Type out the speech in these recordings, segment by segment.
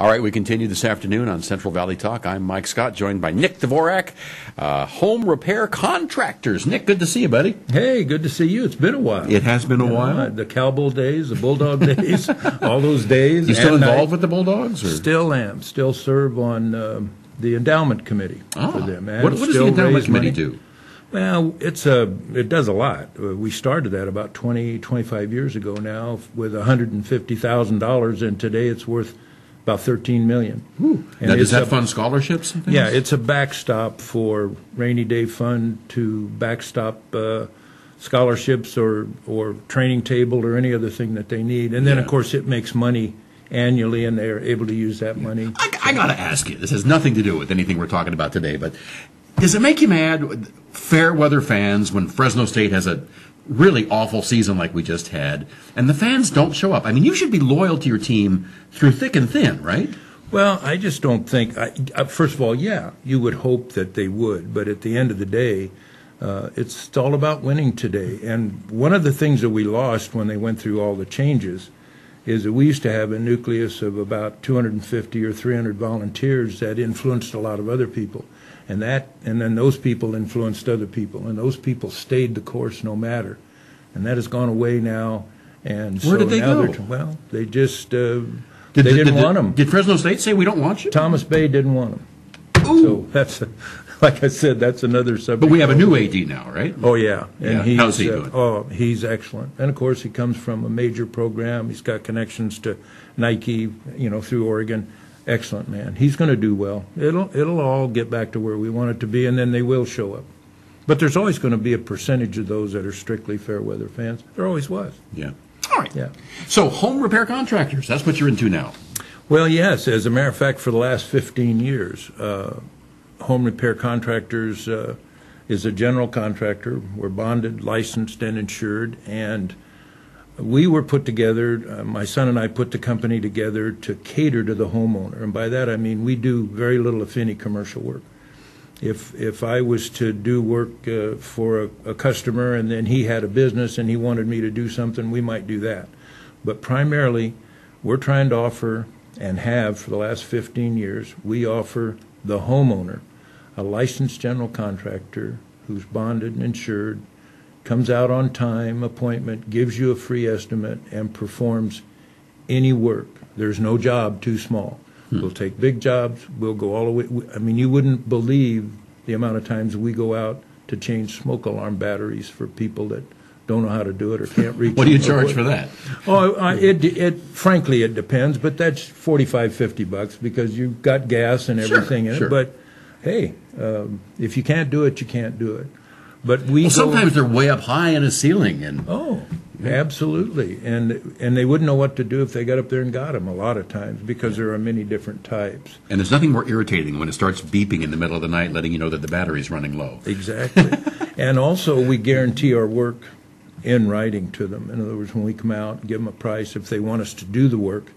All right, we continue this afternoon on Central Valley Talk. I'm Mike Scott, joined by Nick Dvorak, Home Repair Contractors. Nick, good to see you, buddy. Hey, good to see you. It's been a while. It has been a while. The Cowboy days, the Bulldog days, all those days. You still involved with the Bulldogs? Or? Still am. Still serve on the endowment committee for them. And what does the endowment committee do? Well, it does a lot. We started that about 25 years ago now with $150,000, and today it's worth about $13 million. Now, does that fund scholarships and things? Yeah, it's a backstop for rainy day fund to backstop scholarships or training table or any other thing that they need. And then, of course, it makes money annually, and they're able to use that money. I got to ask you, this has nothing to do with anything we're talking about today, but does it make you mad, fair weather fans, when Fresno State has a really awful season like we just had, and the fans don't show up? I mean, you should be loyal to your team through thick and thin, right? Well, I just don't think, first of all, yeah, you would hope that they would, but at the end of the day, it's all about winning today. And one of the things that we lost when they went through all the changes is that we used to have a nucleus of about 250 or 300 volunteers that influenced a lot of other people. And then those people influenced other people, and those people stayed the course no matter. And that has gone away now. And where did they go? Well, they just didn't want them. Did Fresno State say we don't want you? Thomas Bay didn't want them. Ooh. So that's, like I said, that's another subject. But we have a new AD now, right? Oh yeah, and how's he doing? Oh, he's excellent. And of course, he comes from a major program. He's got connections to Nike, through Oregon. Excellent man. He's going to do well. It'll all get back to where we want it to be, and then they will show up. But there's always going to be a percentage of those that are strictly fair weather fans. There always was. Yeah. All right. Yeah. So home repair contractors, that's what you're into now. Well, yes. As a matter of fact, for the last 15 years, home repair contractors is a general contractor. We're bonded, licensed, and insured, and we were put together, my son and I put the company together to cater to the homeowner. And by that I mean we do very little, if any, commercial work. If I was to do work for a customer and then he had a business and he wanted me to do something, we might do that. But primarily, we're trying to offer, and have for the last 15 years, we offer the homeowner a licensed general contractor who's bonded and insured, comes out on time, appointment, gives you a free estimate, and performs any work. There's no job too small. We'll take big jobs. We'll go all the way. I mean, you wouldn't believe the amount of times we go out to change smoke alarm batteries for people that don't know how to do it or can't reach. What do you charge for that? Oh, frankly, it depends, but that's $45-50 because you've got gas and everything in it. But hey, if you can't do it, you can't do it. But sometimes they're way up high in a ceiling, and absolutely, and they wouldn't know what to do if they got up there and got them a lot of times because there are many different types. And there's nothing more irritating when it starts beeping in the middle of the night, letting you know that the battery's running low. Exactly, and also we guarantee our work in writing to them. In other words, when we come out and give them a price, if they want us to do the work,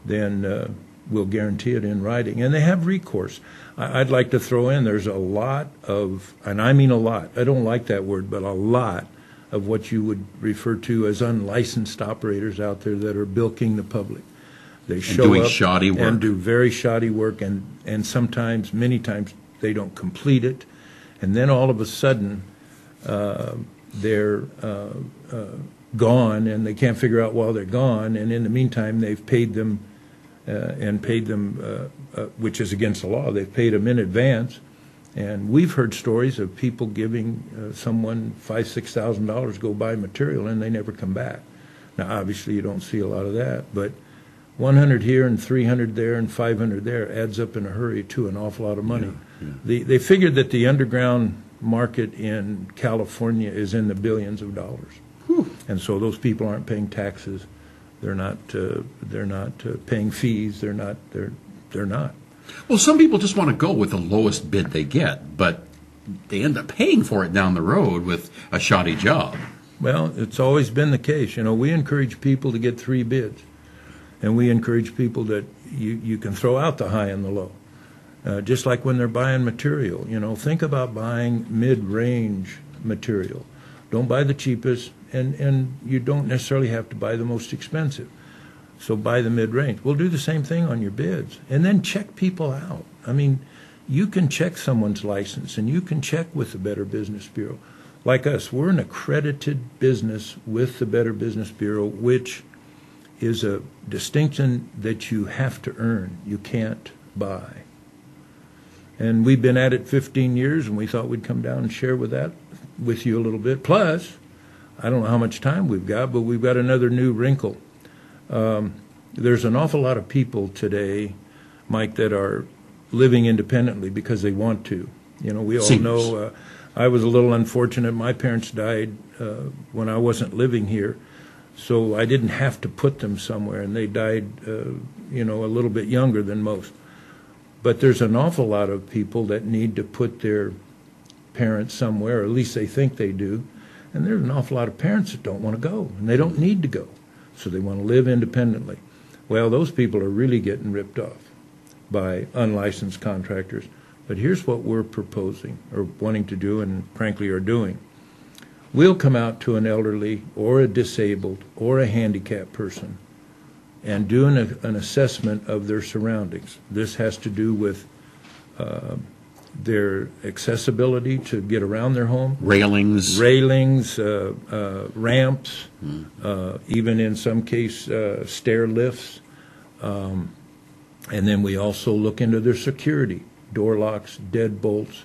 then we'll guarantee it in writing, and they have recourse. I'd like to throw in, there's a lot of, and I mean a lot, I don't like that word, but a lot of what you would refer to as unlicensed operators out there that are bilking the public. They show up shoddy work. And do very shoddy work, and sometimes, many times, they don't complete it, and then all of a sudden they're gone, and they can't figure out why they're gone, and in the meantime they've paid them which is against the law. They've paid them in advance, and we've heard stories of people giving someone $5,000-6,000 go buy material and they never come back. Now, obviously, you don't see a lot of that, but 100 here and 300 there and 500 there adds up in a hurry to an awful lot of money. They figured that the underground market in California is in the billions of dollars, and so those people aren't paying taxes. They're not paying fees. They're not. Well, some people just want to go with the lowest bid they get, but they end up paying for it down the road with a shoddy job. Well, it's always been the case. We encourage people to get 3 bids, and we encourage people that you can throw out the high and the low, just like when they're buying material. Think about buying mid-range material. Don't buy the cheapest, and you don't necessarily have to buy the most expensive. So buy the mid-range. We'll do the same thing on your bids. And then check people out. I mean, you can check someone's license, and you can check with the Better Business Bureau. Like us, we're an accredited business with the Better Business Bureau, which is a distinction that you have to earn. You can't buy. And we've been at it 15 years, and we thought we'd come down and share with you a little bit. Plus, I don't know how much time we've got, but we've got another new wrinkle. There's an awful lot of people today, Mike, that are living independently because they want to. You know, we all know I was a little unfortunate. My parents died when I wasn't living here, so I didn't have to put them somewhere, and they died, you know, a little bit younger than most. But there's an awful lot of people that need to put their parents somewhere, or at least they think they do, and there's an awful lot of parents that don't want to go, and they don't need to go, so they want to live independently. Well, those people are really getting ripped off by unlicensed contractors. But here's what we're proposing, or wanting to do, and frankly are doing. We'll come out to an elderly or a disabled or a handicapped person and do an assessment of their surroundings. This has to do with their accessibility to get around their home. Railings, ramps, even in some case stair lifts. And then we also look into their security. Door locks, deadbolts,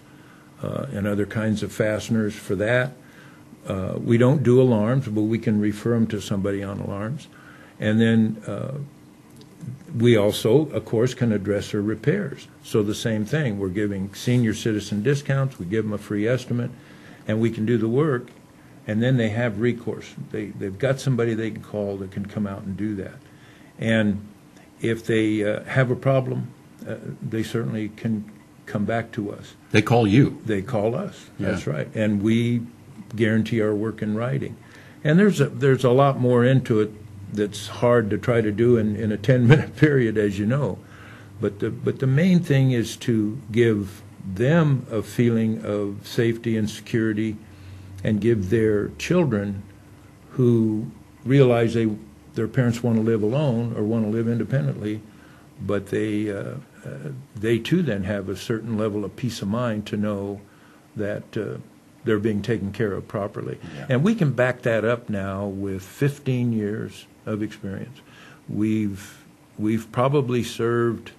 and other kinds of fasteners for that. We don't do alarms, but we can refer them to somebody on alarms. And then we also, of course, can address their repairs. So the same thing, we're giving senior citizen discounts, we give them a free estimate, and we can do the work, and then they have recourse. They've got somebody they can call that can come out and do that. And if they have a problem, they certainly can come back to us. They call you. They call us. Yeah. That's right. And we guarantee our work in writing. And there's a lot more into it that's hard to try to do in a 10-minute period, as you know. But the main thing is to give them a feeling of safety and security, and give their children who realize their parents want to live alone or want to live independently, but they too then have a certain level of peace of mind to know that they're being taken care of properly. Yeah. And we can back that up now with 15 years of experience. We've probably served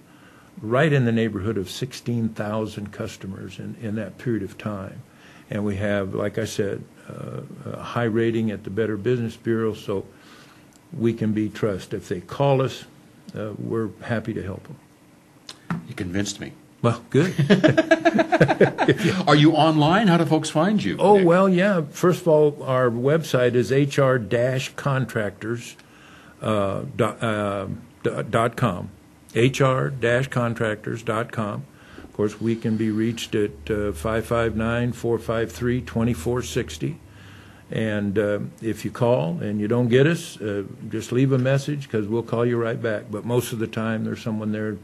right in the neighborhood of 16,000 customers in that period of time. And we have, like I said, a high rating at the Better Business Bureau, so we can be trusted. If they call us, we're happy to help them. You convinced me. Well, good. Are you online? How do folks find you? Oh, Nick? well, yeah. First of all, our website is hr-contractors.com. hr-contractors.com. Of course, we can be reached at 559-453-2460. And if you call and you don't get us, just leave a message, because we'll call you right back. But most of the time, there's someone there,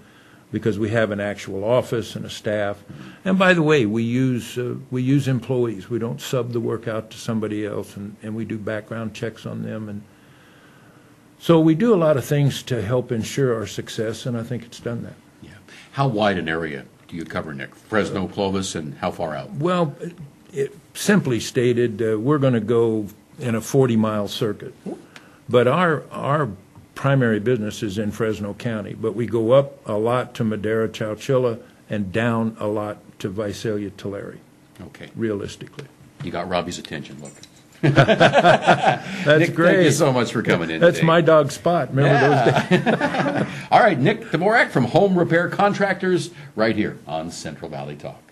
because we have an actual office and a staff. And by the way, we use employees. We don't sub the work out to somebody else, and we do background checks on them. And so we do a lot of things to help ensure our success, and I think it's done that. Yeah. How wide an area do you cover, Nick? Fresno, Clovis, and how far out? Well, simply stated, we're going to go in a 40-mile circuit. But our primary business is in Fresno County, but we go up a lot to Madera, Chowchilla, and down a lot to Visalia, Tulare. Okay. Realistically. You got Robbie's attention. Look. That's Nick, great. Thank you so much for coming in That's today. my dog Spot. Remember those days? All right, Nick Dvorak from Home Repair Contractors, right here on Central Valley Talk.